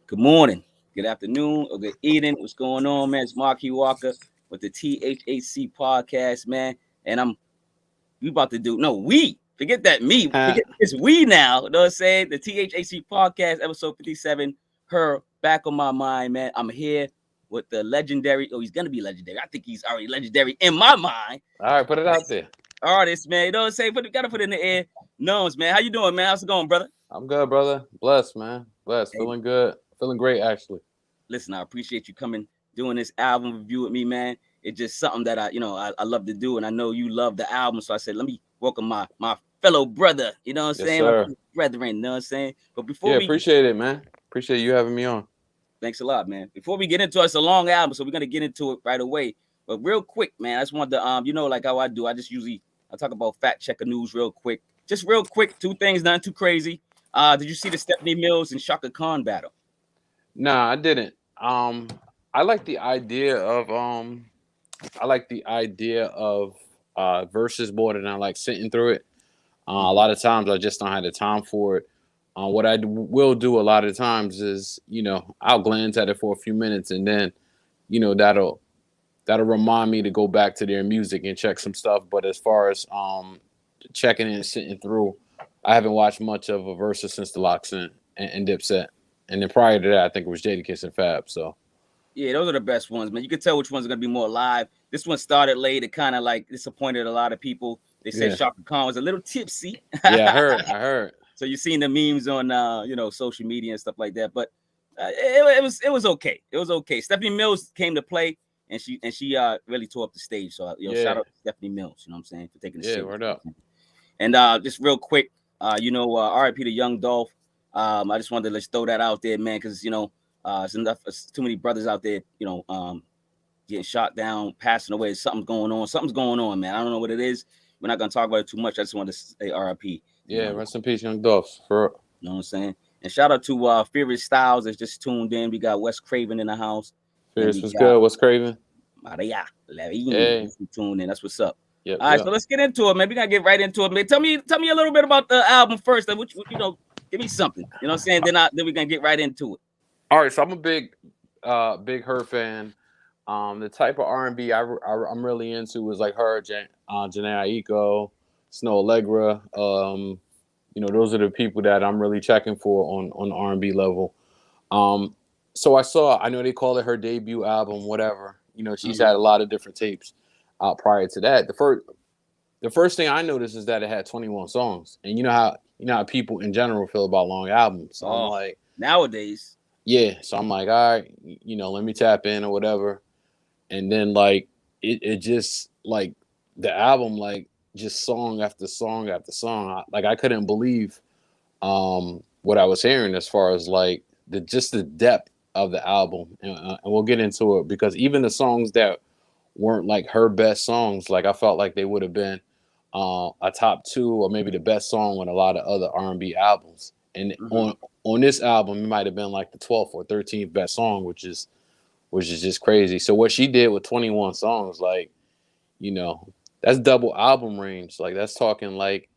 Good morning, good afternoon, or good evening. What's going on, man? It's Marquis Walker with the THHC podcast, man. And we about to do we forget that me. Forget it's we now. You know what I'm saying? The THHC podcast, episode 57. Her back on my mind, man. I'm here with the legendary. Oh, he's gonna be legendary. I think he's already legendary in my mind. All right, put it out there. Artist, man. You know what I'm saying? Gotta put it in the air. Numbz, man. How you doing, man? How's it going, brother? I'm good, brother. Blessed, man. Blessed. Hey. Feeling good. Feeling great, actually. Listen, I appreciate you coming, doing this album review with me, man. It's just something that I love to do, and I know you love the album, so I said, let me welcome my fellow brother. You know what I'm saying? Sir. My brethren. You know what I'm saying? But before we appreciate it, man. Appreciate you having me on. Thanks a lot, man. Before we get into it, it's a long album, so we're gonna get into it right away. But real quick, man, I just wanted to like how I do. I talk about fact checker news real quick. Just real quick, two things, nothing too crazy. Did you see the Stephanie Mills and Shaka Khan battle? Nah, I didn't. I like the idea of verses more than I like sitting through it. A lot of times I just don't have the time for it. What I will do a lot of times is, I'll glance at it for a few minutes and then, that'll remind me to go back to their music and check some stuff. But as far as checking and sitting through, I haven't watched much of a versus since the Locks and Dipset. And then prior to that, I think it was Jadakiss and Fab. So, yeah, those are the best ones, man. You can tell which ones are gonna be more live. This one started late. It kind of like disappointed a lot of people. They said Shaka Khan was a little tipsy. Yeah, I heard. So you've seen the memes on social media and stuff like that. But it was okay. It was okay. Stephanie Mills came to play, and she really tore up the stage. So shout out to Stephanie Mills. You know what I'm saying, for taking the stage. Word up. And just real quick, R.I.P. to Young Dolph. I just wanted to just throw that out there, man, because it's too many brothers out there, getting shot down, passing away. Something's going on, man. I don't know what it is. We're not gonna talk about it too much. I just wanted to say R.I.P. Yeah, rest in peace, Young Dolph. You know what I'm saying? And shout out to Furious Styles that's just tuned in. We got Wes Craven in the house. Furious was good. Wes Craven. Maria, hey. tuned in. That's what's up. Yep, all right, so let's get into it, man. We gotta get right into it, man. Tell me a little bit about the album first. Which give me something. You know what I'm saying? Then we're gonna get right into it. All right, so I'm a big H.E.R fan. The type of R&B I'm really into is like her, Janae Aiko, Snow Allegra. Those are the people that I'm really checking for on the R&B level. So I know they call it her debut album, whatever. She's had a lot of different tapes out prior to that. The first thing I noticed is that it had 21 songs, and you know how people in general feel about long albums. So I'm like, nowadays, yeah. So I'm like, all right, let me tap in or whatever. And then like it just like the album, like just song after song after song. I couldn't believe what I was hearing as far as like the depth of the album, and we'll get into it because even the songs that weren't like her best songs, like I felt like they would have been a top 2 or maybe the best song on a lot of other R&B albums. And on this album, it might have been like the 12th or 13th best song, which is just crazy. So what she did with 21 songs, like, that's double album range. Like that's talking like,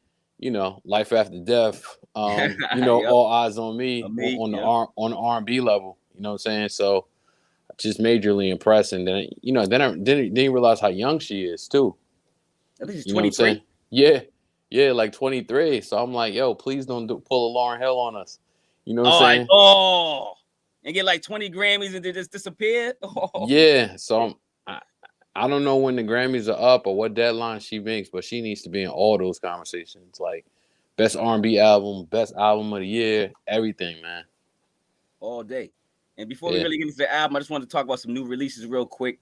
Life After Death, yep. All Eyes on Me on the R&B level. You know what I'm saying? So just majorly impressed. And then, didn't realize how young she is too. I think she's 23. Yeah, like 23. So I'm like, yo, please don't pull a Lauryn Hill on us. You know what I'm saying? And get like 20 Grammys and they just disappear. Yeah, so I don't know when the Grammys are up or what deadline she makes, but she needs to be in all those conversations. Like best R&B album, best album of the year, everything, man. All day. And before we really get into the album, I just wanted to talk about some new releases real quick.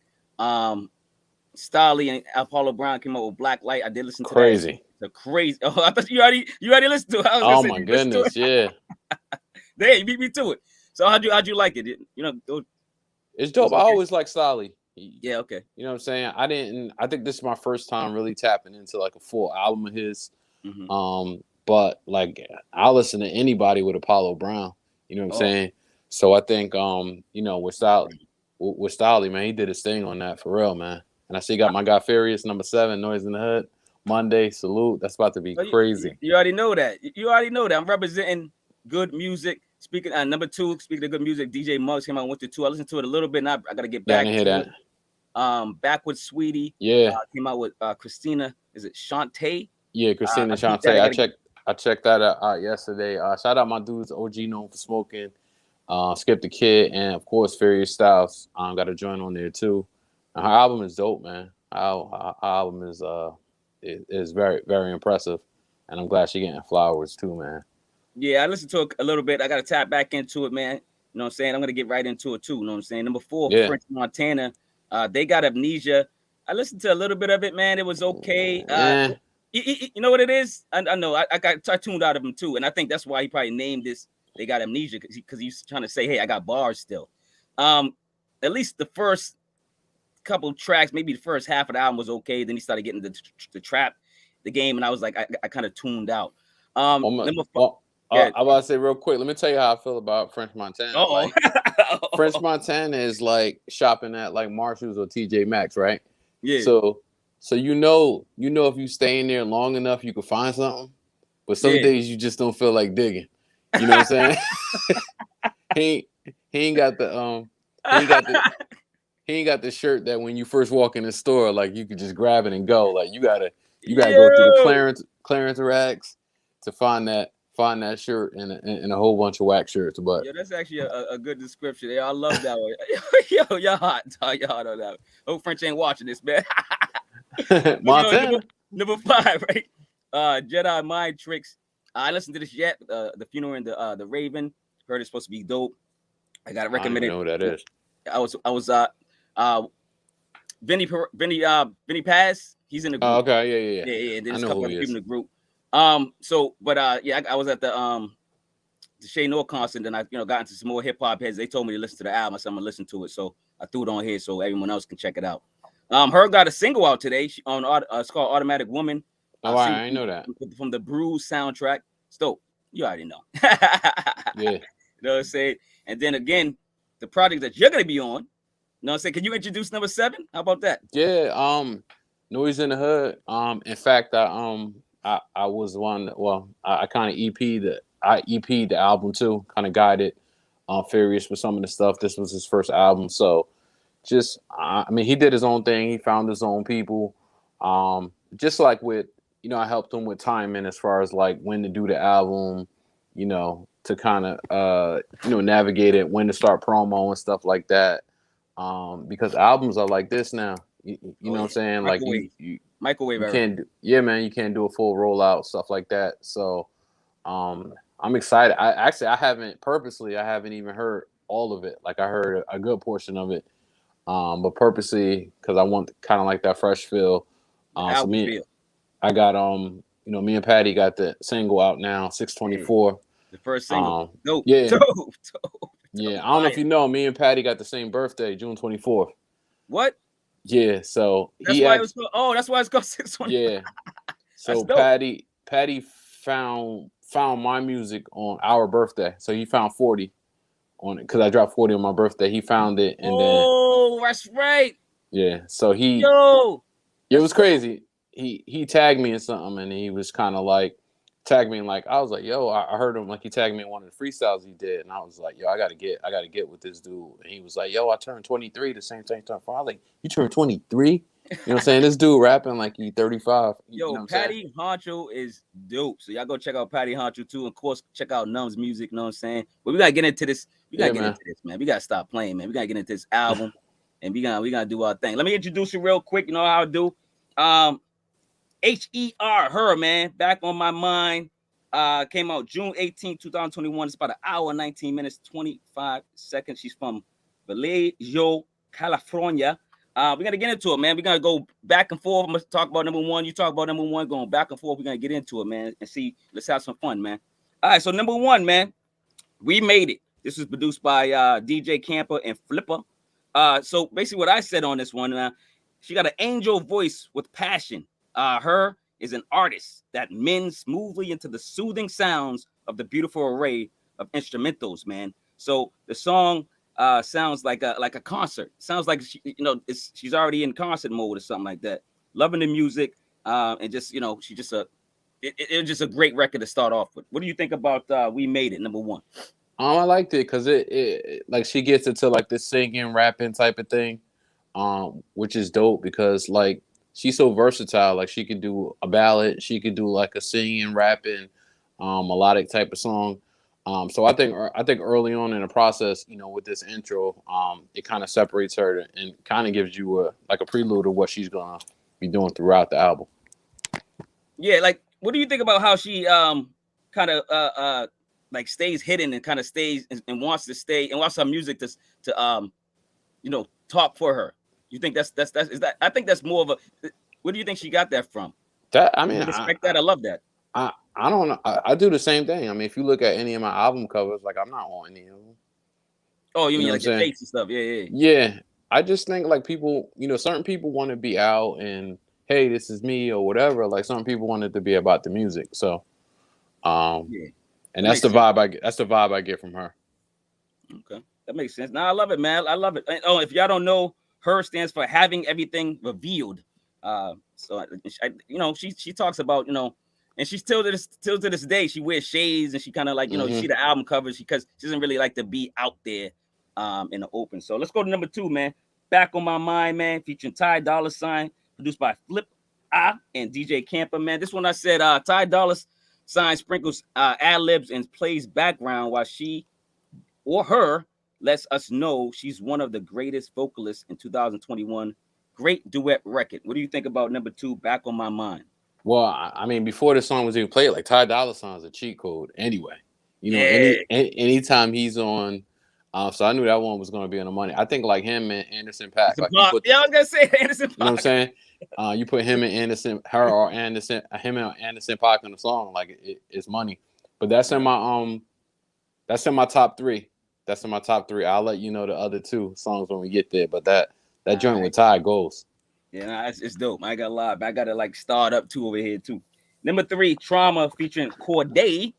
Starley and Apollo Brown came out with Black Light. I did listen to that. The crazy. Oh, I thought you already listened to it. Oh my goodness, yeah. There, you beat me to it. So how'd you like it? It's dope. I always like Starley. Yeah, okay. You know what I'm saying? I think this is my first time really tapping into like a full album of his. But like I'll listen to anybody with Apollo Brown. You know what I'm saying? So I think with Starley, man, he did his thing on that for real, man. And I see got my guy Furious, number 7, Noise in the Hood. Monday, Salute. That's about to be crazy. You already know that. I'm representing good music. Speaking number 2, speaking of good music, DJ Muggs came out with the 2. I listened to it a little bit, and I got to get Yeah, I back didn't hear to that. it. Back with Sweetie. Yeah. Came out with Christina. Is it Shantae? Yeah, Christina Shantae. I checked that out yesterday. Shout out my dudes, OG Known for Smoking, Skip the Kid, and of course Furious Styles. Got a joint on there too. Her album is dope, man. Her album is very, very impressive, and I'm glad she's getting flowers too, man. Yeah, I listened to it a little bit. I got to tap back into it, man. You know what I'm saying? I'm gonna get right into it too. You know what I'm saying? Number 4, French Montana. They got Amnesia. I listened to a little bit of it, man. It was okay. You know what it is? I know. I tuned out of him too, and I think that's why he probably named this. They got Amnesia because he's trying to say, hey, I got bars still. At least the first couple tracks, maybe the first half of the album was okay. Then he started getting the trap, the game, and I was like, I kind of tuned out. Number 4. I'm about to say real quick. Let me tell you how I feel about French Montana. Like, French Montana is like shopping at like Marshalls or TJ Maxx, right? Yeah. So you know if you stay in there long enough, you can find something. But some days you just don't feel like digging. You know what I'm saying? he ain't got the he ain't got the shirt that when you first walk in the store, like you could just grab it and go. Like you gotta go through the clearance racks to find that shirt and a whole bunch of whack shirts. But yeah, that's actually a good description. Yeah, I love that one. Yo, y'all hot. Y'all hot on that. Hope French ain't watching this, man. Montana. Number 5, right? Jedi Mind Tricks. I listened to this yet. The Funeral and the Raven. Heard it's supposed to be dope. I got to recommend it. I don't know who that is. I was Vinny Paz. He's in the group. Oh, okay, yeah. There's a couple of people in the group. I was at the Shay Noah concert, and I got into some more hip hop heads. They told me to listen to the album, so I'm gonna listen to it. So I threw it on here so everyone else can check it out. Her got a single out today. It's called Automatic Woman. Oh, I didn't know that. From the Bleu soundtrack. It's dope. You already know. Yeah. You know what I'm saying? And then again, the project that you're gonna be on. You know what I'm saying? Can you introduce number 7? How about that? Yeah. Noise in the Hood. In fact, I was one. Well, I kind of EP'd the album too. Kind of guided Furious with some of the stuff. This was his first album, so just I mean, he did his own thing. He found his own people. Just like with I helped him with timing as far as like when to do the album. To kind of navigate it, when to start promo and stuff like that. Because albums are like this now. You know what I'm saying? Microwave. Like you Microwave era. can't you can't do a full rollout, stuff like that. So I'm excited. I haven't even heard all of it. Like I heard a good portion of it. But purposely because I want kind of like that fresh feel. I got me and Patty got the single out now, 624. The first single. Dope. Yeah. Dope. Yeah. I don't know if you know, me and Patty got the same birthday, June 24th. What? Yeah, so that's why it's called 624. Yeah. So Patty found my music on our birthday. So he found 40 on it because I dropped 40 on my birthday. He found it and then that's right. Yeah. So it was crazy. He tagged me in something and he was kind of like tagged me and like I was like, yo, I heard him like he tagged me in one of the freestyles he did, and I was like, yo, I gotta get with this dude. And he was like, yo, I turned 23 the same time. I was like, you turned 23? You know what I'm saying? This dude rapping like he 35. Yo, Patty Honcho is dope. So y'all go check out Patty Honcho too. Of course, check out Numbz music, you know what I'm saying? But we gotta get into this. We gotta get into this, man. We gotta stop playing, man. We gotta get into this album and we gotta do our thing. Let me introduce you real quick, you know how I do. H.E.R, man, back on my mind. Came out June 18, 2021. It's about an hour, 19 minutes, 25 seconds. She's from Bleu, California. We're gonna get into it, man. We're gonna go back and forth. I'm gonna talk about number 1. You talk about number 1, going back and forth. We're gonna get into it, man, and see. Let's have some fun, man. All right, so number 1, man, We Made It. This was produced by DJ Camper and Flipper. So basically, what I said on this one, she got an angel voice with passion. Her is an artist that mends smoothly into the soothing sounds of the beautiful array of instrumentals, man. So the song sounds like a concert. Sounds like she's already in concert mode or something like that. Loving the music, and just she's just it's just a great record to start off with. What do you think about We Made It, number 1? I liked it because it like she gets into like this singing, rapping type of thing, which is dope because like she's so versatile. Like she could do a ballad, she could do like a singing, rapping, melodic type of song. So I think early on in the process, you know, with this intro, it kind of separates her and kind of gives you a prelude of what she's gonna be doing throughout the album. Yeah, like what do you think about how she kind of like stays hidden and kind of stays and wants to stay and wants her music to you know, talk for her? You think that's is that? I think that's more of a. Where do you think she got that from? That I mean, You respect that. I love that. I don't know. I do the same thing. I mean, if you look at any of my album covers, like I'm not on any of them. Oh, you You know mean what I'm like your saying? face and stuff? Yeah, yeah. Yeah. I just think like people, you know, certain people want to be out and hey, this is me or whatever. Like some people want it to be about the music. So, Yeah, and that that's makes the sense. vibe I get. That's the vibe I get from her. Okay, that makes sense. Now I love it, man. I love it. And, oh, if y'all don't know, her stands for having everything revealed. So you know, she talks about, you know, and she's still to this day she wears shades and she kind of like, you know, you see the album covers because she doesn't really like to be out there in the open. So let's go to number 2, man. Back on My Mind, man, featuring Ty Dolla $ign, produced by Flip I and DJ Camper, man. This one I said Ty Dolla $ign sprinkles ad libs and plays background while she or her lets us know she's one of the greatest vocalists in 2021. Great duet record. What do you think about number 2, Back on My Mind? Well, I mean, before the song was even played, like Ty Dolla $ign is a cheat code anyway. You know, Yeah. anytime he's on, so I knew that one was going to be on the money. I think like him and Anderson .Paak, like you put, Yeah, I was gonna say Anderson .Paak. you know what I'm saying? You put him and Anderson, her or Anderson, him and Anderson .Paak on the song, like it's money. But that's in my top 3. That's in my top 3. I'll let you know the other 2 songs when we get there. But that joint with Ty goes. Yeah, nah, it's dope. I got a lot. I got to like start up 2 over here too. Number 3, Trauma featuring Cordae.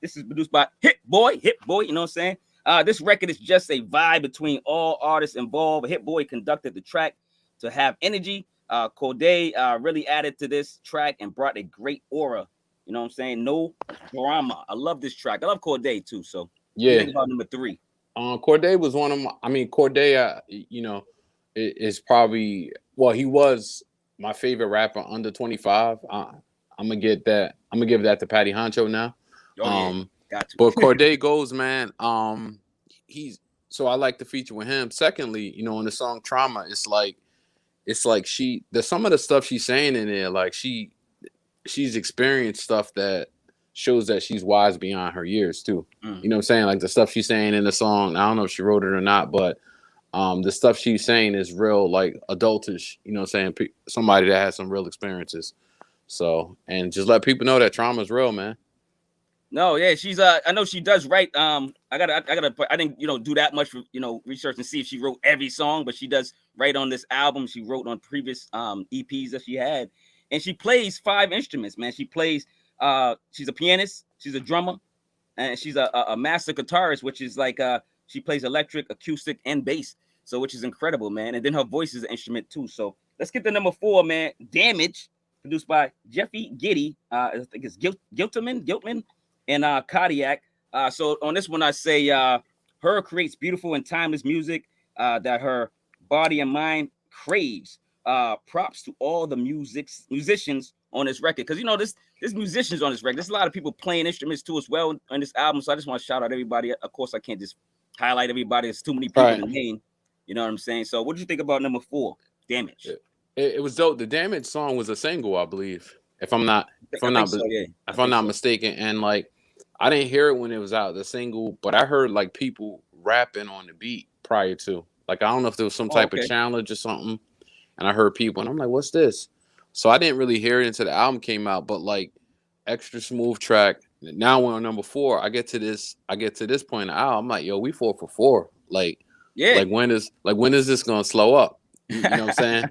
This is produced by Hit Boy. You know what I'm saying? This record is just a vibe between all artists involved. Hit Boy conducted the track to have energy. Cordae really added to this track and brought a great aura. You know what I'm saying? No drama. I love this track. I love Cordae too. So yeah. What do you think about number 3? Cordae was one of my. I mean, Cordae, you know, is probably he was my favorite rapper under 25. I'm gonna get that. I'm gonna give that to Patty Honcho now. Got to. But Cordae goes, man. He's so I like the feature with him. Secondly, you know, in the song Trauma, it's like some of the stuff she's saying in there, like she's experienced stuff that shows that she's wise beyond her years too. You know what I'm saying? Like the stuff she's saying in the song, I don't know if she wrote it or not, but the stuff she's saying is real, like adultish, you know what I'm saying? Somebody that has some real experiences. So, and just let people know that trauma is real, man. No, yeah, she's I know she does write. I didn't, you know, do that much, you know, research and see if she wrote every song, but she does write on this album. She wrote on previous EPs that she had, and she plays 5 instruments, man. She plays she's a pianist, she's a drummer, and she's a master guitarist, which is like she plays electric, acoustic, and bass. So which is incredible, man. And then her voice is an instrument too. So let's get to number 4, man. Damage, produced by Jeffy Giddy. I think it's Giltman. And Kodiak. So on this one, I say her creates beautiful and timeless music that her body and mind craves. Props to all the musicians on this record, because you know there's musicians on this record. There's a lot of people playing instruments too as well on this album. So I just want to shout out everybody. Of course, I can't just highlight everybody. There's too many people to name. You know what I'm saying? So what did you think about number 4, Damage? It was dope. The Damage song was a single, I believe, if I'm not mistaken. And like, I didn't hear it when it was out, the single, but I heard like people rapping on the beat prior to. Like, I don't know if there was some type of challenge or something. And I heard people, and I'm like, what's this? So I didn't really hear it until the album came out. But like, extra smooth track. Now we're on number 4. I get to this point in the album. I'm like, yo, we 4 for 4. Like, yeah. Like when is this gonna slow up? You know what I'm saying?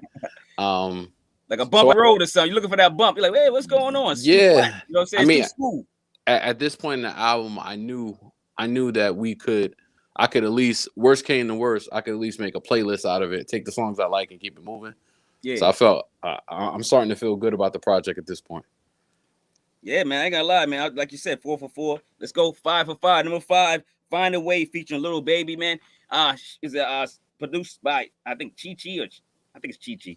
Like a bumpy road or something. You're looking for that bump. You're like, hey, what's going on? Yeah. You know what I'm saying? I mean, it's too smooth. At this point in the album, I knew that I could at least, worst came to worst, I could at least make a playlist out of it, take the songs I like and keep it moving. Yeah. So I felt I'm starting to feel good about the project at this point. Yeah, man, I ain't gonna lie, man. Like you said, 4 for 4. Let's go 5 for 5. Number 5, Find a Way featuring Lil Baby, man. Is produced by I think Chi-Chi, or I think it's Chi-Chi.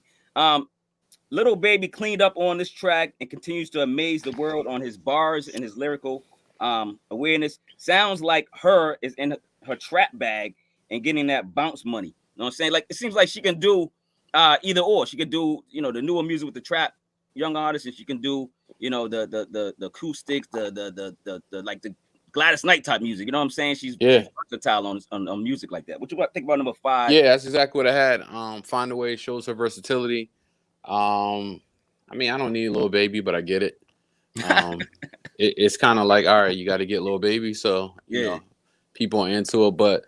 Lil Baby cleaned up on this track and continues to amaze the world on his bars and his lyrical awareness. Sounds like H.E.R is in her trap bag and getting that bounce money. You know what I'm saying? Like, it seems like she can do either or. She could do, you know, the newer music with the trap young artists, and she can do, you know, the acoustics, the like the Gladys Knight type music. You know what I'm saying? She's versatile on music like that. What you think about number 5? Yeah, that's exactly what I had. Find a Way shows her versatility. I mean, I don't need Lil Baby, but I get it. It's kind of like, all right, you got to get Lil Baby, so you know, people are into it. But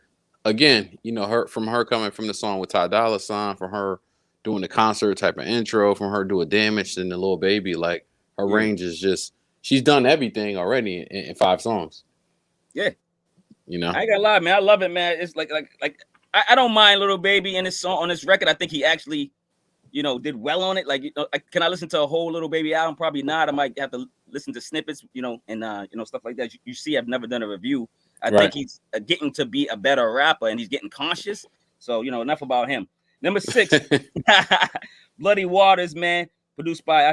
again, you know, her coming from the song with Ty Dolla $ign, from her doing the concert type of intro, from her doing Damage and the Lil Baby, like her range is just, she's done everything already in 5 songs. Yeah, you know, I ain't gonna lie, man, I love it, man. It's like I don't mind Lil Baby in this song, on this record. I think he actually, you know, did well on it. Like, you know, can I listen to a whole Lil Baby album? Probably not. I might have to listen to snippets, you know, and you know, stuff like that. You see, I've never done a review. I think he's getting to be a better rapper, and he's getting conscious. So, you know, enough about him. Number 6, Bloody Waters, man, produced by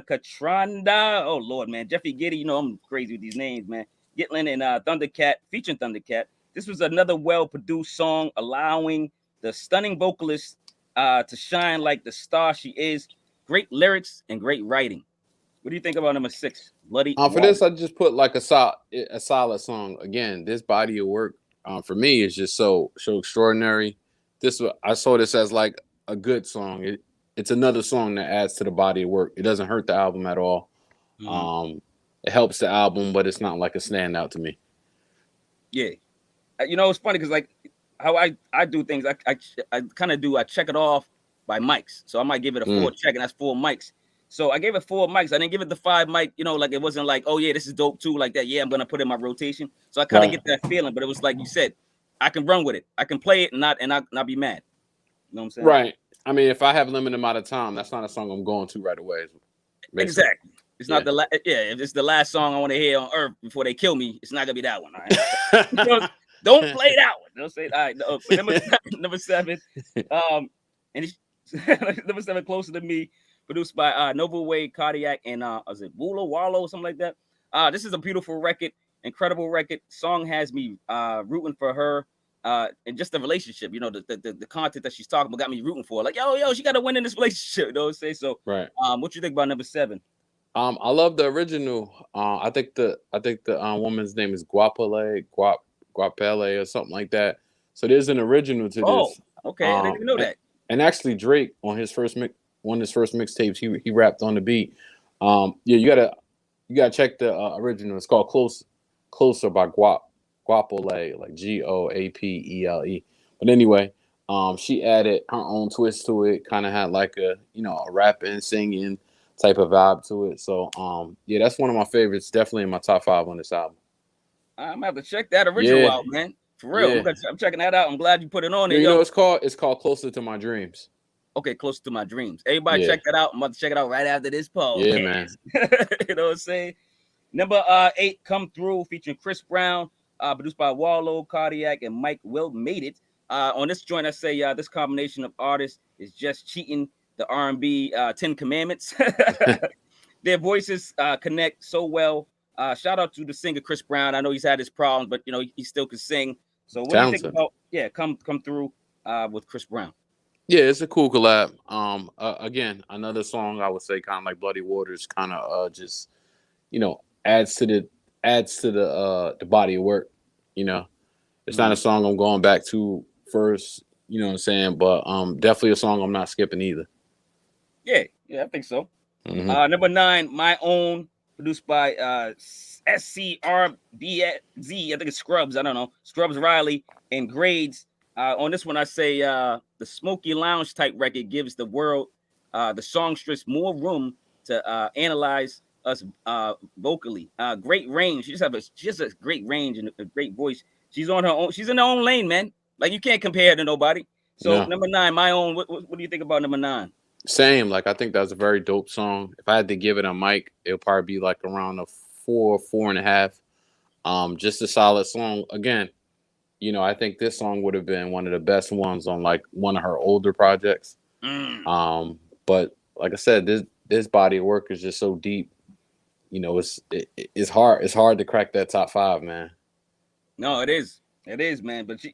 Katranda. Oh Lord, man, Jeffrey Giddy. You know, I'm crazy with these names, man. Gitlin and Thundercat, featuring Thundercat. This was another well-produced song, allowing the stunning vocalist to shine like the star she is. Great lyrics and great writing. What do you think about number 6, Bloody for this, I just put like a solid song. Again, this body of work for me is just so extraordinary. I saw this as like a good song. It's another song that adds to the body of work. It doesn't hurt the album at all. It helps the album, but it's not like a standout to me. Yeah, you know, it's funny because like how I do things, I kind of do, I check it off by mics. So I might give it a 4 check, and that's 4 mics. So I gave it 4 mics. I didn't give it the 5 mic, you know, like it wasn't like, oh yeah, this is dope too, like that. Yeah, I'm gonna put it in my rotation. So I kind of get that feeling, but it was like you said, I can run with it. I can play it and not be mad. You know what I'm saying? Right. I mean, if I have a limited amount of time, that's not a song I'm going to right away. Exactly. It's not the if it's the last song I want to hear on earth before they kill me, it's not gonna be that one. All right? Don't play that one. Don't say all right. No, number 7. And number 7, Closer to Me, produced by Noble Wade, Cardiac, and is it Woola Wallow or something like that? This is a beautiful record, incredible record. Song has me rooting for her. And just the relationship, you know, the content that she's talking about got me rooting for her. Like, yo, she got to win in this relationship. You know what I'm saying? So, right. What you think about number 7? I love the original. I think the woman's name is Guapale or something like that. So there's an original to this. Okay, I didn't even know that. And actually, Drake on his first mixtapes, he rapped on the beat. Yeah, you gotta check the original. It's called Closer by Guapale, like Goapele. But anyway, she added her own twist to it. Kind of had like a rapping, singing type of vibe to it. So yeah, that's one of my favorites. Definitely in my top 5 on this album. I'm gonna have to check that original out, man. For real, I'm checking that out. I'm glad you put it on. You know, it's called Closer to My Dreams. Okay, Closer to My Dreams. Everybody check that out. I'm about to check it out right after this poll. Yeah, man. You know what I'm saying? Number 8, Come Through, featuring Chris Brown, produced by Wallow, Cardiac, and Mike Will Made It. On this joint, I say this combination of artists is just cheating the R&B 10 Commandments. Their voices connect so well. Shout out to the singer Chris Brown. I know he's had his problems, but you know he still can sing. So what do you think about Come Through with Chris Brown? Yeah, it's a cool collab. Again, another song I would say kind of like Bloody Waters, kind of just adds to the body of work. You know, it's not a song I'm going back to first. You know what I'm saying? But definitely a song I'm not skipping either. Yeah, I think so. Number 9, My Own, produced by SCRBZ. I think it's Scrubs. I don't know. Scrubs Riley and Grades. On this one, I say the Smoky Lounge type record gives the world, the songstress, more room to analyze us vocally. Great range. She just a great range and a great voice. She's on her own. She's in her own lane, man. Like you can't compare her to nobody. So number 9, My Own. What do you think about number 9? Same. Like I think that's a very dope song. If I had to give it a mic, it'll probably be like around a 4.5. Just a solid song. Again, I think this song would have been one of the best ones on like one of her older projects. But like I said, this body of work is just so deep. It's hard to crack that top 5, man. No, it is, man. But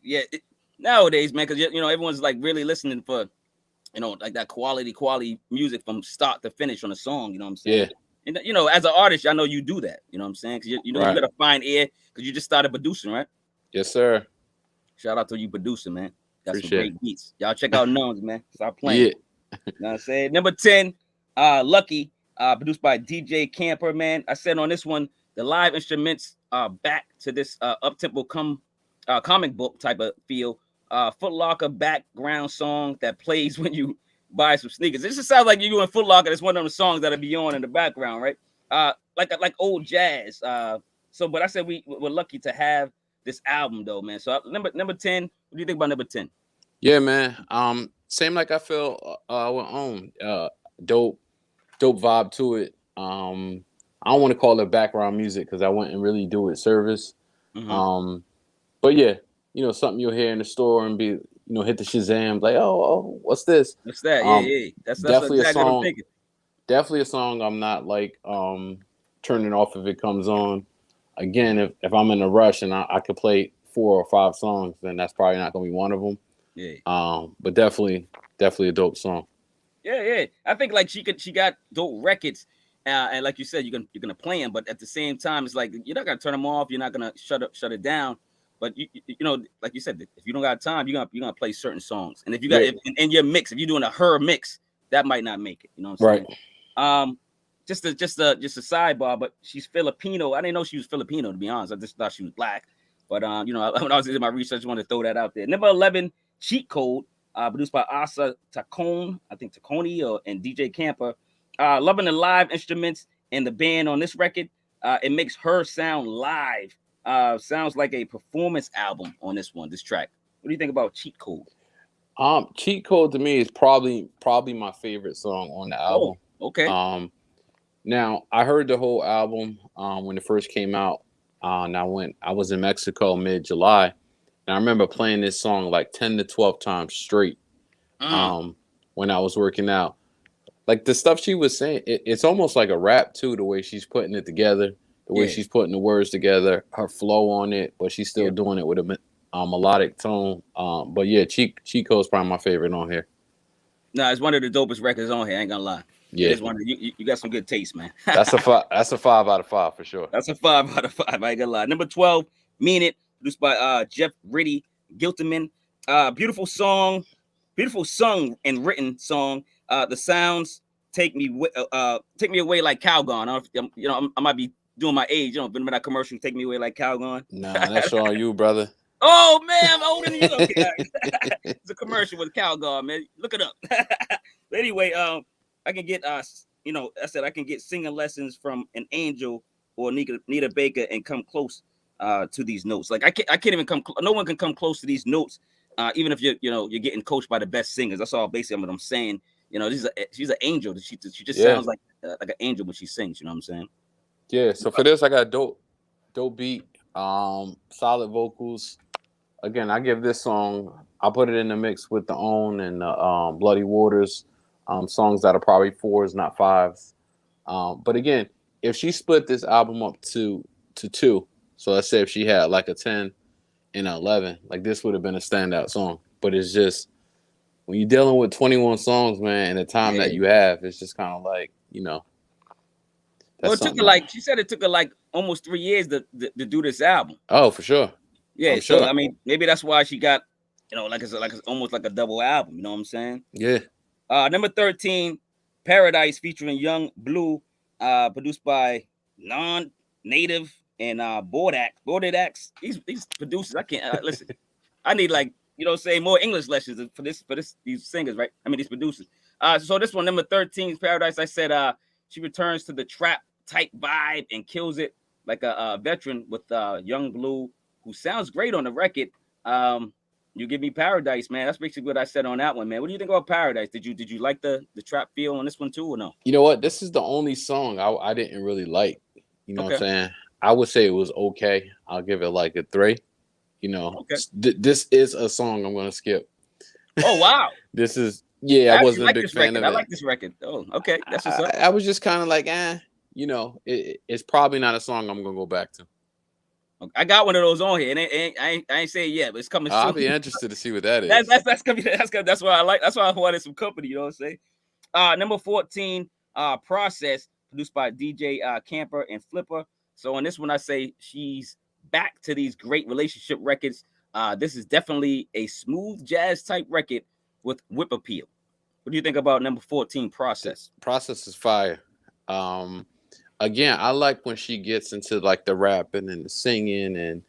nowadays, man, because everyone's like really listening for, like that quality music from start to finish on a song. You know what I'm saying? Yeah. And as an artist, I know you do that. You know what I'm saying? Because you got a fine ear because you just started producing, right? Yes, sir. Shout out to you producing, man. Got Appreciate some great beats. Y'all check out Numbz, man. Stop playing. Yeah. You know what I'm saying? Number 10, Lucky, produced by DJ Camper, man. I said on this one, the live instruments back to this up-tempo comic book type of feel. Foot Locker background song that plays when you buy some sneakers. This just sounds like you in Foot Locker. It's one of the songs that'll be on in the background, right? Like old jazz. But I said we're lucky to have this album though, man. So number 10. What do you think about number 10? Yeah, man. Same like I feel with Own. Dope vibe to it. I don't want to call it background music because I wouldn't really do it service. But yeah, something you'll hear in the store and be, hit the Shazam, like, oh, what's this? What's that? Yeah. That's definitely exactly a song. What I'm thinking. Definitely a song I'm not like turning off if it comes on. Again, if I'm in a rush and I could play 4 or 5 songs, then that's probably not gonna be one of them. Yeah. But definitely a dope song. Yeah. I think like she got dope records, and like you said, you're gonna play them, but at the same time, it's like you're not gonna turn them off. You're not gonna shut it down. But you like you said, if you don't got time, you're gonna play certain songs. And if you got in your mix, if you're doing a H.E.R mix, that might not make it. You know what I'm saying? Just a sidebar, but she's Filipino. I didn't know she was Filipino, to be honest. I just thought she was black. But when I was doing my research, I wanted to throw that out there. Number 11, Cheat Code, produced by Asa Tacone, I think Tacone, and DJ Camper. Loving the live instruments and the band on this record. It makes her sound live. Sounds like a performance album on this track. What do you think about Cheat Code? Cheat Code to me is probably my favorite song on the album. Oh, okay. Now I heard the whole album when it first came out. And I was in Mexico mid-July, and I remember playing this song like 10 to 12 times straight. When I was working out, like the stuff she was saying, it's almost like a rap too. The way she's putting it together, the way she's putting the words together, her flow on it, but she's still doing it with a melodic tone. But yeah, Cheat Code's probably my favorite on here. No, it's one of the dopest records on here. I ain't gonna lie. Yeah, it's one of you got some good taste, man. That's a 5 out of 5 for sure. That's a 5 out of 5. I ain't gonna lie. Number 12, Mean It, produced by Jeff Ritty Gilterman. Beautiful song and written song. The sounds take me away like Calgon. I might be doing my age. Remember that commercial, Take Me Away Like Calgon? Nah, that's on you, brother. Oh man, I'm older than you. Okay. It's a commercial with Calgon, man. Look it up. But anyway, I can get I said I can get singing lessons from an angel or Nita Baker and come close to these notes. Like I can't even come. No one can come close to these notes, even if you're getting coached by the best singers. That's all basically what I'm saying. She's an angel. She just sounds like an angel when she sings. You know what I'm saying? Yeah. So for this, I got dope beat, solid vocals. Again, I give this song. I put it in the mix with the Own and Bloody Waters. Songs that are probably 4s, not 5s. But again, if she split this album up to 2, so let's say if she had like a 10 and an 11, like this would have been a standout song. But it's just when you're dealing with 21 songs, man, and the time that you have, it's just kind of like, Well, it took her she said it took her like almost 3 years to do this album. Oh, for sure. Yeah, so I mean, maybe that's why she got, like it's almost like a double album. You know what I'm saying? Yeah. Number 13, Paradise featuring Young Bleu, produced by Non-Native and Bordax. These producers, I can't listen. I need more English lessons for these singers, right? I mean these producers. So this one, number 13 is Paradise. I said she returns to the trap type vibe and kills it like a veteran with Young Bleu, who sounds great on the record. You give me Paradise, man. That's basically what I said on that one, man. What do you think about Paradise? Did you like the trap feel on this one too, or no? You know what? This is the only song I didn't really like. You know what I'm saying? I would say it was okay. I'll give it like a 3. Okay. This is a song I'm gonna skip. Oh wow. This is I I wasn't a like big this fan record. of I it. like this record. Oh, okay. That's what's up. I was just kind of like, it's probably not a song I'm gonna go back to. I got one of those on here, and I ain't saying yet, but it's coming soon. I'll be interested to see what that is. That's gonna be that's why I like. That's why I wanted some company. You know what I'm saying? Number 14, Process, produced by DJ Camper and Flipper. So on this one, I say she's back to these great relationship records. This is definitely a smooth jazz type record with whip appeal. What do you think about number 14, Process? Process is fire. Again, I like when she gets into like the rapping and the singing, and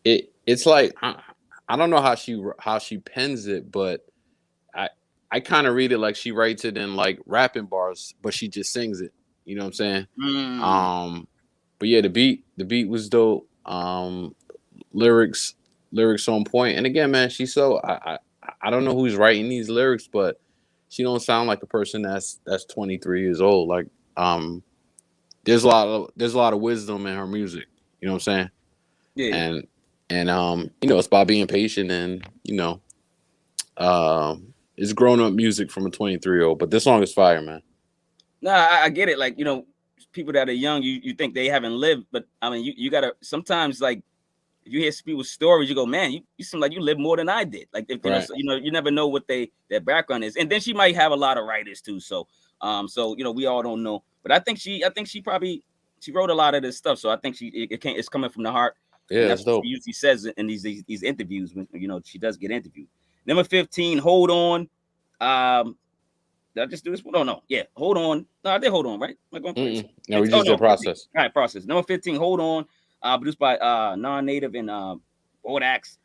it's like I don't know how she pens it, but I kind of read it like she writes it in like rapping bars, but she just sings it. You know what I'm saying? But yeah, the beat was dope. Lyrics on point. And again, man, she's so I don't know who's writing these lyrics, but she don't sound like a person that's 23 years old. Like there's a lot of wisdom in her music. You know what I'm saying? Yeah. And it's about being patient and it's grown up music from a 23-year-old. But this song is fire, man. Nah, I get it. Like, people that are young, you think they haven't lived, but I mean, you gotta sometimes, like, if you hear people's stories, you go, man, you seem like you live more than I did. Like, if Right. you never know what their background is, and then she might have a lot of writers too. So, we all don't know, but I think she probably wrote a lot of this stuff. So I think it's coming from the heart. Yeah, and that's what dope. she usually says in these interviews when she does get interviewed. Number 15, Hold On. Did I just do this one? Oh no, yeah, Hold On. No, I did Hold On, right? Am I going crazy? No, we just did Process. 15. All right, Process. Number 15, Hold On, produced by Non-Native and Bodax.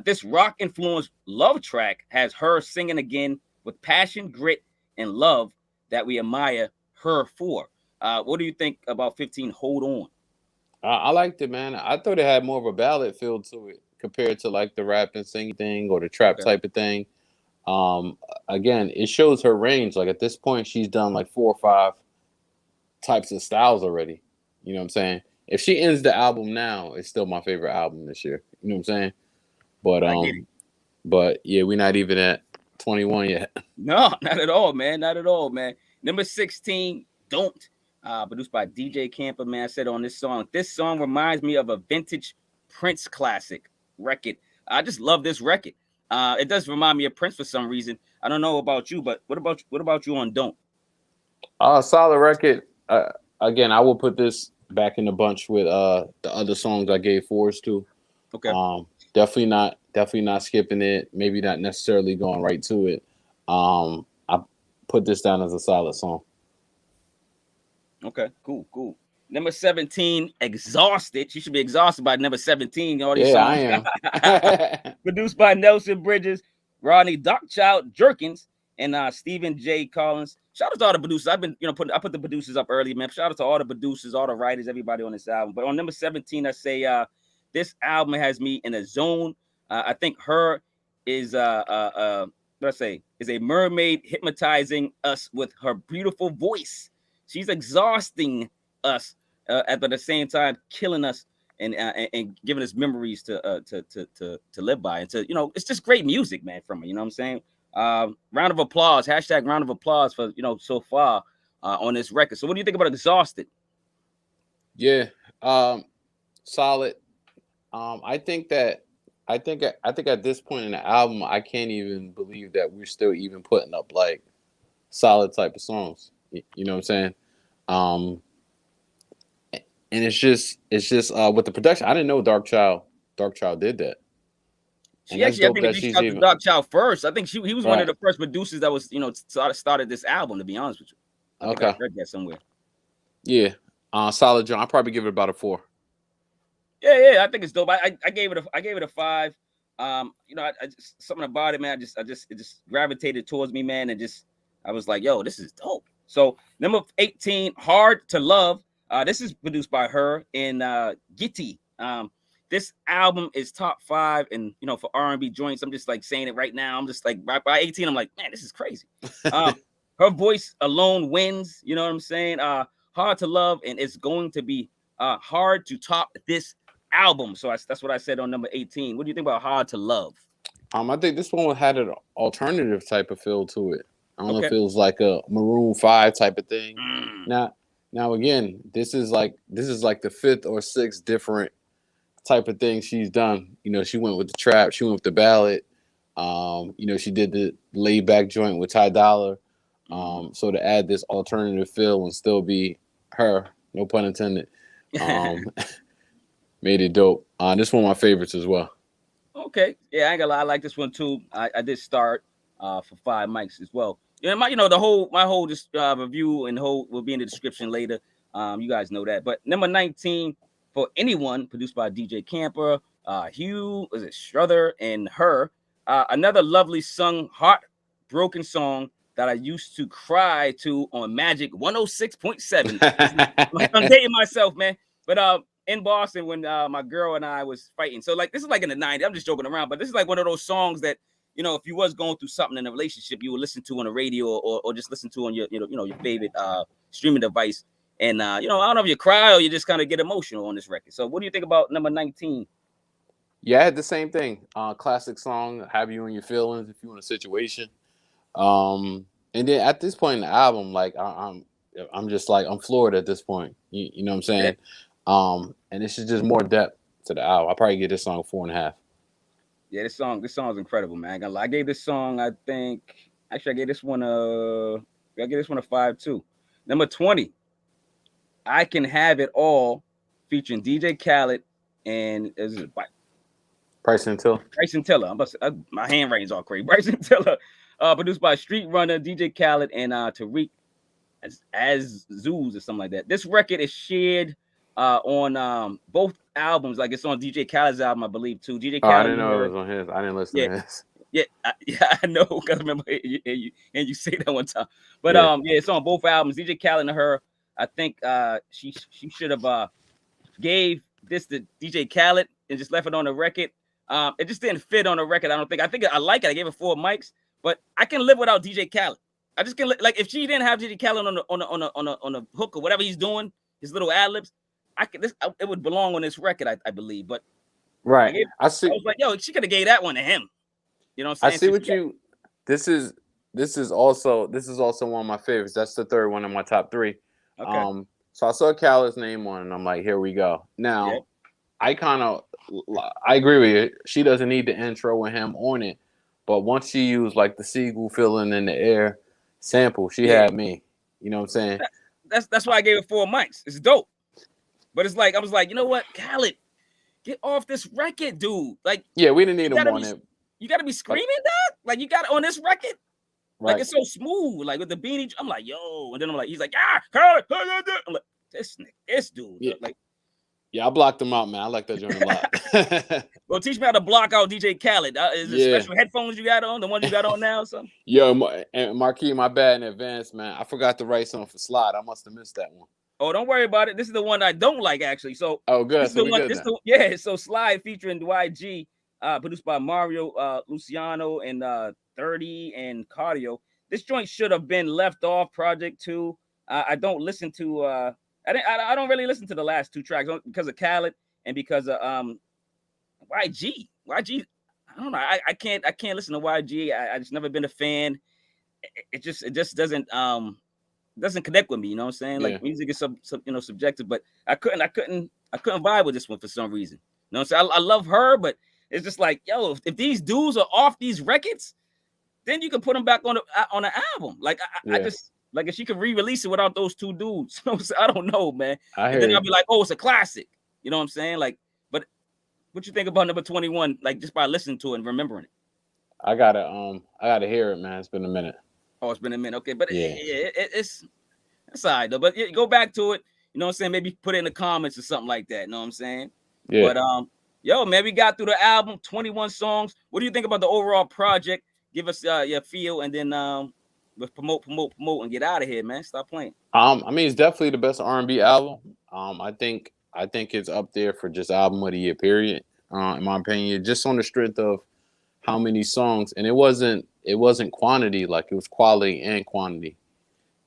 This rock-influenced love track has her singing again with passion, grit, and love that we admire her for. What do you think about 15, Hold On? I liked it, man. I thought it had more of a ballad feel to it compared to like the rap and singing thing or the trap type of thing. Again, it shows her range. Like at this point, she's done like 4 or 5 types of styles already. You know what I'm saying? If she ends the album now, it's still my favorite album this year. You know what I'm saying? But yeah, we're not even at 21 yet. No, not at all, man. Not at all, man. Number 16, Don't, produced by DJ Camper, man. I said on this song reminds me of a vintage Prince classic record. I just love this record. It does remind me of Prince for some reason. I don't know about you, but what about you on Don't? Solid record. Again, I will put this back in the bunch with the other songs I gave 4s to. Okay. Definitely not skipping it. Maybe not necessarily going right to it. I put this down as a solid song. Okay, cool. Number 17, Exhausted. She should be exhausted by number 17. All these songs. I am. Produced by Nelson Bridges, Rodney Darkchild Jerkins, and Stephen J. Collins. Shout out to all the producers. I've been, I put the producers up early, man. Shout out to all the producers, all the writers, everybody on this album. But on number 17, I say this album has me in a zone. I think her is is a mermaid hypnotizing us with her beautiful voice. She's exhausting us at the same time killing us and giving us memories to live by. And it's just great music, man, from her. You know what I'm saying? Round of applause, #round of applause for so far on this record. So what do you think about Exhausted? Yeah, solid. I think at this point in the album, I can't even believe that we're still even putting up like solid type of songs. You know what I'm saying? And it's just with the production. I didn't know Darkchild did that. She actually, I think, reached out to Darkchild first. I think he was one of the first producers that was, started this album. To be honest with you, I think I read that somewhere. Yeah, solid, John. I'll probably give it about a 4. Yeah, I think it's dope. I gave it a 5. Something about it, man. It just gravitated towards me, man, and I was like, yo, this is dope. So number 18, Hard to Love. This is produced by her and Gitty. This album is top 5, and for R&B joints, I'm just like saying it right now. I'm just like by 18, I'm like, man, this is crazy. Her voice alone wins. You know what I'm saying? Hard to Love, and it's going to be hard to top this album. So that's what I said on number 18. What do you think about Hard to Love? I think this one had an alternative type of feel to it. I don't know Okay. if it was like a Maroon 5 type of thing. Mm. Now again, this is like the fifth or sixth different type of thing she's done. You know, she went with the trap, she went with the ballad. You know, she did the laid back joint with Ty Dolla. So to add this alternative feel and still be her, no pun intended, made it dope. This is one of my favorites as well. Okay. Yeah, I ain't gonna lie. I like this one too. I did start for 5 mics as well. Yeah, my whole review and whole will be in the description later. You guys know that. But number 19 for Anyone, produced by DJ Camper, Hugh, was it Struther and H.E.R. Another lovely sung, heartbroken song that I used to cry to on Magic 106.7. I'm dating myself, man. But in Boston when my girl and I was fighting. So like this is like in the 90s. I'm just joking around, but this is like one of those songs that, you know, if you was going through something in a relationship, you would listen to on the radio or just listen to on your your favorite streaming device. And you know, I don't know if you cry or you just kind of get emotional on this record. So what do you think about number 19? Yeah, I had the same thing. Classic song, have you in your feelings if you're in a situation. And then at this point in the album, like I'm just like I'm floored at this point. You know what I'm saying? Yeah. And it's just more depth to the album. I probably give this song 4.5. Yeah, this song is incredible, man. I gave this song, I gave this one a 5 too. Number 20, I Can Have It All, featuring DJ Khaled and Bryson Tiller. My handwriting's all crazy. Bryson Tiller, produced by Street Runner, DJ Khaled, and Tariq as Zoos or something like that. This record is shared on both albums. Like it's on DJ Khaled's album, I believe, too. DJ Khaled. I didn't know it was on his. I didn't listen to his. Yeah, I know because I remember you say that one time. But it's on both albums. DJ Khaled and H.E.R. I think she should have gave this to DJ Khaled and just left it on the record. It just didn't fit on the record. I think I like it. I gave it 4 mics, but I can live without DJ Khaled. I just can like if she didn't have DJ Khaled on the hook or whatever he's doing, his little ad libs, it would belong on this record, I believe. But right, I see. I was like, yo, she could have gave that one to him. You know what I'm saying? I see what you. This is also one of my favorites. That's the third one in my top 3. Okay. So I saw Khaled's name on, and I'm like, here we go. Now, I agree with you. She doesn't need the intro with him on it, but once she used like the seagull feeling in the air sample, she had me. You know what I'm saying? That's why I gave it 4 mics. It's dope. But it's like I was like, you know what, Khaled, get off this record, dude. Like, yeah, we didn't need him on it. You gotta be screaming that? Like you got it on this record? Right. Like it's so smooth, like with the beanie. I'm like, yo, and then I'm like, he's like, Khaled. I'm like, this dude. Yeah. Like, yeah, I blocked him out, man. I like that joint a lot. Well, teach me how to block out DJ Khaled. Is it special headphones you got on? The ones you got on now or something? Yo, and Marquis, my bad in advance, man. I forgot to write something for Slide. I must have missed that one. Oh, don't worry about it. This is the one I don't like, actually. So, good. So Slide featuring YG. Produced by Mario Luciano and 30 and Cardio. This joint should have been left off Project 2. I don't listen to I don't really listen to the last 2 tracks because of Khaled and because of YG. I don't know. I can't listen to YG. I just never been a fan. It just doesn't connect with me, you know what I'm saying? Like music is subjective, but I couldn't vibe with this one for some reason. You know what I'm saying? I love her, but it's just like, yo, if these dudes are off these records, then you can put them back on the album. Like I just like if she could re-release it without those 2 dudes. I don't know, man. And then I'll be like, oh, it's a classic. You know what I'm saying? Like, but what you think about number 21? Like just by listening to it and remembering it. I gotta hear it, man. It's been a minute. Oh, it's been a minute. Okay, but it's all right though. But go back to it. You know what I'm saying? Maybe put it in the comments or something like that. You know what I'm saying? Yeah. But yo, man, we got through the album, 21 songs. What do you think about the overall project? Give us your feel, and then let's promote, and get out of here, man. Stop playing. I mean, it's definitely the best R&B album. I think it's up there for just album of the year, period. In my opinion, just on the strength of how many songs, and it wasn't quantity, like it was quality and quantity.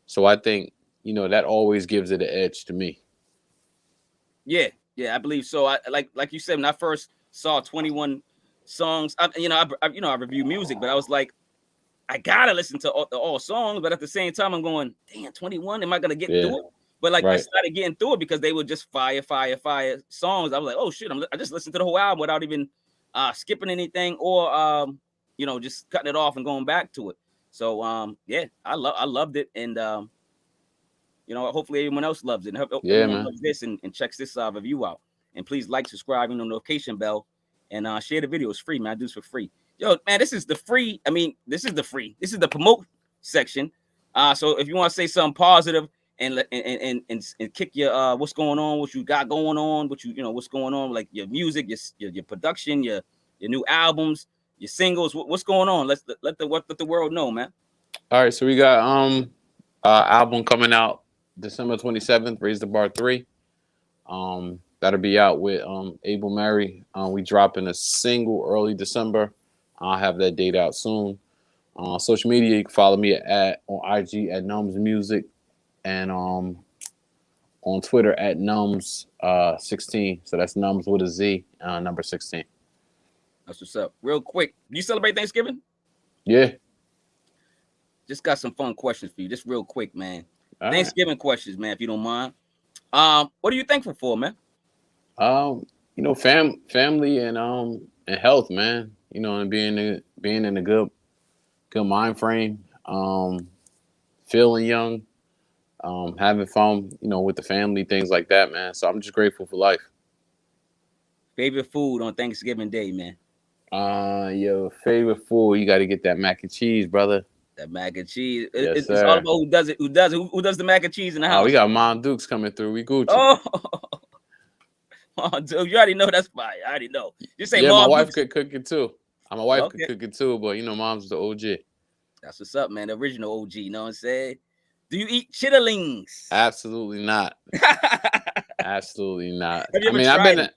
So I think that always gives it an edge to me. Yeah, Yeah, I believe so. I like you said, when I first saw 21 songs, I review music, but I was like, I gotta listen to all songs, but at the same time, I'm going, damn, 21. Am I gonna get through it? But like I started getting through it because they were just fire songs. I was like, oh shit, I just listened to the whole album without even skipping anything or just cutting it off and going back to it. So yeah, I loved it, and hopefully everyone else loves it. And everyone loves this and checks this review out. And please like, subscribe, notification bell, and share the video. It's free, man. I do this for free. Yo, man, this is the free. I mean, this is the promote section. So if you want to say something positive and kick your what's going on, what you got going on, what's going on, like your music, your production, your new albums, your singles, what's going on? Let the world know, man. All right, so we got album coming out December 27th, Raise the Bar 3. That'll be out with AlbumREVIEW. We dropping a single early December. I'll have that date out soon. Social media, you can follow me on IG at Numbz Music, and on Twitter at Numbz 16. So that's Numbz with a Z, number 16. That's what's up. Real quick, do you celebrate Thanksgiving? Yeah. Just got some fun questions for you. Just real quick, man. All Thanksgiving questions, man, if you don't mind. What are you thankful for, man? Family and health, man. And being in a good mind frame, feeling young, having fun, with the family, things like that, man. So I'm just grateful for life. Favorite food on Thanksgiving Day, man? Your favorite food, you got to get that mac and cheese, brother. That mac and cheese. Yes, it's all about who does it. Who does the mac and cheese in the house? We got Mom Dukes coming through. We Gucci. Oh, dude, you already know that's fire. I already know. Just say, Mom my wife could cook it too. My wife could cook it too, but Mom's the OG. That's what's up, man. The original OG. You know what I'm saying? Do you eat chitterlings? Absolutely not. Absolutely not. Have you ever tried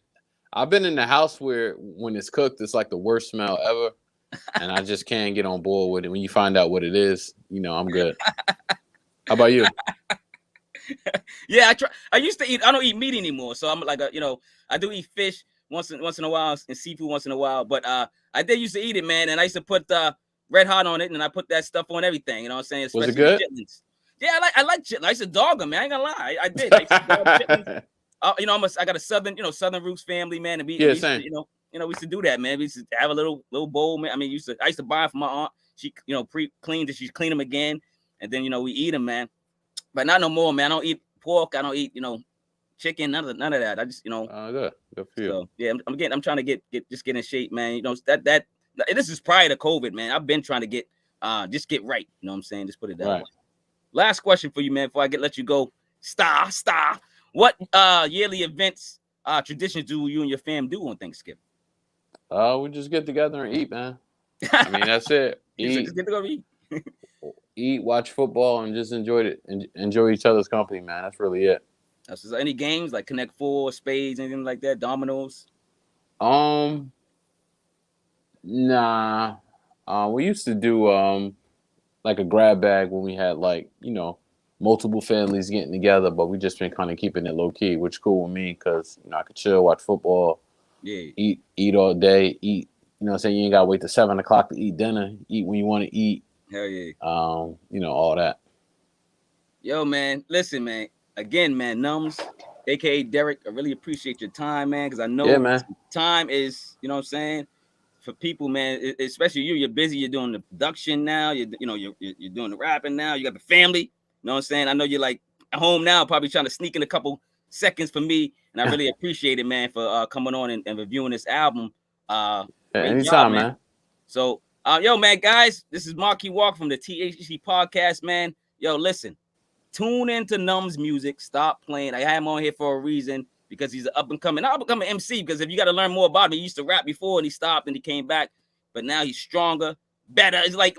I've been in the house where when it's cooked, it's like the worst smell ever, and I just can't get on board with it. When you find out what it is, I'm good. How about you? Yeah, I try. I used to eat. I don't eat meat anymore, so I'm like, I do eat fish once in a while and seafood once in a while. But I did used to eat it, man, and I used to put red hot on it, and I put that stuff on everything. You know what I'm saying? Was it good? Chitlins. Yeah, I like chitlins. I used to dog them, man. I ain't gonna lie, I did. I used to dog chitlins. I got a southern roots family, man, and we used to, we used to do that, man. We used to have a little bowl, man. I mean, I used to buy it from my aunt. She, pre-cleaned it. She cleaned them again, and then we eat them, man. But not no more, man. I don't eat pork. I don't eat, chicken. None of that. I just, good for you. So yeah, I'm trying to get in shape, man. That this is prior to COVID, man. I've been trying to get right. You know what I'm saying? Just put it that way. Last question for you, man. Before I let you go, Star. What yearly events, traditions do you and your fam do on Thanksgiving? We just get together and eat, man. I mean, that's it. Eat. Just get to go eat. Eat, watch football, and just enjoy each other's company, man. That's really it. So any games like Connect Four, Spades, anything like that? Dominoes? Nah. We used to do like a grab bag when we had multiple families getting together, but we just been kind of keeping it low key, which is cool with me because I could chill, watch football, eat all day, eat. You know what I'm saying? You ain't gotta wait till 7 o'clock to eat dinner. Eat when you want to eat. Hell yeah. All that. Yo, man, listen, man. Again, man, Numbz, aka Derek, I really appreciate your time, man, because I know time is, you know what I'm saying, for people, man, especially you're busy, you're doing the production now, you're doing the rapping now, you got the family, you know what I'm saying? I know you're like at home now, probably trying to sneak in a couple seconds for me, and I really appreciate it, man, for coming on and reviewing this album. Anytime, man. So, yo, man, guys, this is Marquis Walker from the THHC podcast, man. Yo, listen, tune into Numbz Music. Stop playing. I had him on here for a reason because he's an up and coming MC. Because if you got to learn more about him, he used to rap before and he stopped and he came back, but now he's stronger, better. It's like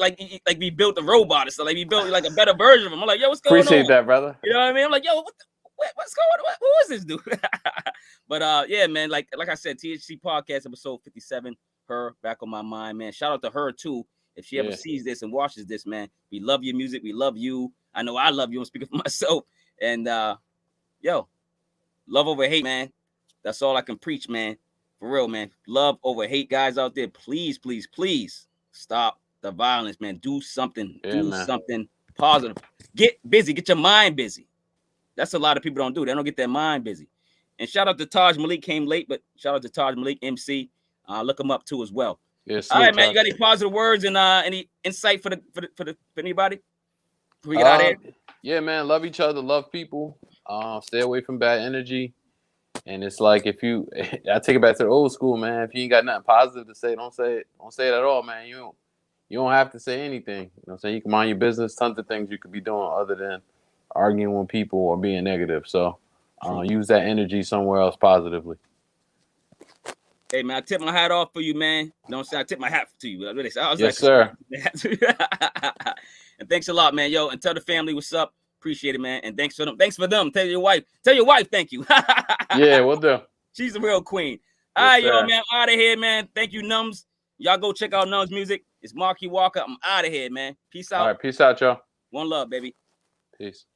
we built a robot or something. Like we built like a better version of him. I'm like, yo, what's going on? Appreciate that, brother. You know what I mean? I'm like, yo, what's going on? Who is this dude? But yeah, man, like I said, THC podcast episode 57. Her back on my mind, man. Shout out to her too. If she ever sees this and watches this, man, we love your music. We love you. I know I love you. I'm speaking for myself. And yo, love over hate, man. That's all I can preach, man. For real, man. Love over hate, guys out there. Please, please, please stop the violence, man. Do something. Do something positive. Get busy. Get your mind busy. That's a lot of people don't do. They don't get their mind busy. And shout out to Taj Malik, came late, but shout out to Taj Malik, MC. Look him up too as well. Yes, all right, man. You got any positive words and any insight for anybody? We get out of here. Yeah, man. Love each other. Love people. Stay away from bad energy. And it's like I take it back to the old school, man. If you ain't got nothing positive to say, don't say it. Don't say it at all, man. You don't have to say anything. You know what I'm saying? You can mind your business. Tons of things you could be doing other than arguing with people or being negative. So use that energy somewhere else positively. Hey, man, I tip my hat off for you, man. You know what I'm saying? I tip my hat to you. Yes, sir. And thanks a lot, man. Yo, and tell the family what's up. Appreciate it, man. And thanks for them. Thanks for them. Tell your wife thank you. Yeah, we'll do. She's a real queen. All right, yo, man. I'm out of here, man. Thank you, Numbz. Y'all go check out Numbz music. It's Marquis Walker. I'm out of here, man. Peace out. All right, peace out, y'all. One love, baby. Peace.